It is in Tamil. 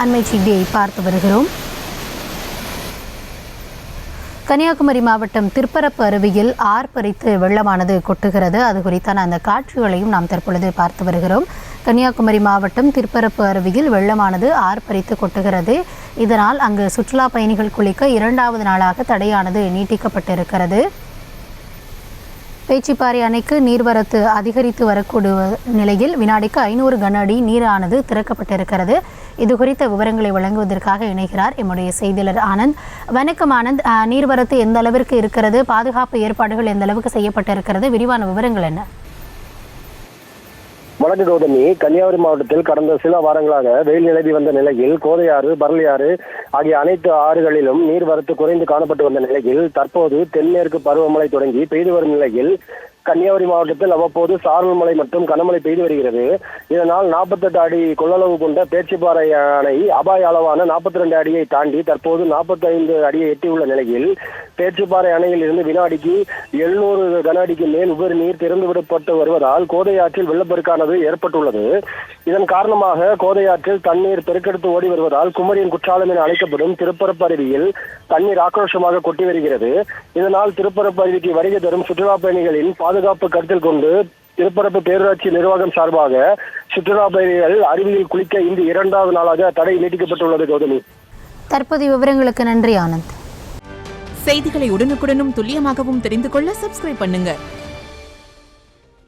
அண்மை செய்தியை பார்த்து வருகிறோம். கன்னியாகுமரி மாவட்டம் திருப்பரப்பு அருவியில் ஆர்ப்பரித்து வெள்ளமானது கொட்டுகிறது. அது குறித்தான அந்த காட்சிகளையும் நாம் தற்பொழுது பார்த்து வருகிறோம். கன்னியாகுமரி மாவட்டம் திருப்பரப்பு அருவியில் வெள்ளமானது ஆர்ப்பரித்து கொட்டுகிறது. இதனால் அங்கு சுற்றுலா பயணிகள் குளிக்க 2வது நாளாக தடையானது நீட்டிக்கப்பட்டிருக்கிறது. பேச்சிப்பாறை அணைக்கு நீர்வரத்து அதிகரித்து வரக்கூடிய நிலையில் வினாடிக்கு 500 கன அடி நீரானது திறக்கப்பட்டிருக்கிறது. இது குறித்த விவரங்களை வழங்குவதற்காக இணைகிறார் எம்முடைய செய்தியாளர் ஆனந்த். வணக்கம் ஆனந்த். நீர்வரத்து எந்த அளவிற்கு இருக்கிறது, பாதுகாப்பு ஏற்பாடுகள் எந்த அளவுக்கு செய்யப்பட்டிருக்கிறது, விரிவான விவரங்கள் என்ன? வணக்கம் கௌதமி. கன்னியாகுமரி மாவட்டத்தில் கடந்த சில வாரங்களாக வெயில் நிலவி வந்த நிலையில் கோதையாறு, பரளியாறு ஆகிய அனைத்து ஆறுகளிலும் நீர்வரத்து குறைந்து காணப்பட்டு வந்த நிலையில் தற்போது தென்மேற்கு பருவமழை தொடங்கி பெய்து வரும் நிலையில் கன்னியாகுமரி மாவட்டத்தில் அவ்வப்போது சாரல் மழை மற்றும் கனமழை பெய்து வருகிறது. இதனால் 48 அடி கொள்ளளவு கொண்ட பேச்சிப்பாறை அணை அபாய அளவான 42 அடியை தாண்டி தற்போது 45 அடியை எட்டியுள்ள நிலையில் பேச்சிப்பாறை அணையில் இருந்து வினாடிக்கு 700 கன அடிக்கு மேல் உபரி நீர் திறந்துவிடப்பட்டு வருவதால் கோதையாற்றில் வெள்ளப்பெருக்கானது ஏற்பட்டுள்ளது. இதன் காரணமாக கோதையாற்றில் தண்ணீர் பெருக்கெடுத்து ஓடி வருவதால் குமரியின் குற்றாலம் என அழைக்கப்படும் திருப்பரப்பு அருவியில் தண்ணீர் ஆக்ரோஷமாக கொட்டி வருகிறது. இதனால் திருப்பரப்பு அருவிக்கு வருகை தரும் சுற்றுலா பயணிகளின் பாதுகாப்பு கருத்தில் கொண்டு திருப்பரப்பு பேரூராட்சி நிர்வாகம் சார்பாக சுற்றுலா பயணிகள் அருவியில் குளிக்க இன்று 2வது நாளாக தடை நீட்டிக்கப்பட்டுள்ளது. கௌதமி, தற்போதைய விவரங்களுக்கு நன்றி ஆனந்த். செய்திகளை உடனுக்குடனும் துல்லியமாகவும் தெரிந்து கொள்ள சப்ஸ்கிரைப் பண்ணுங்க.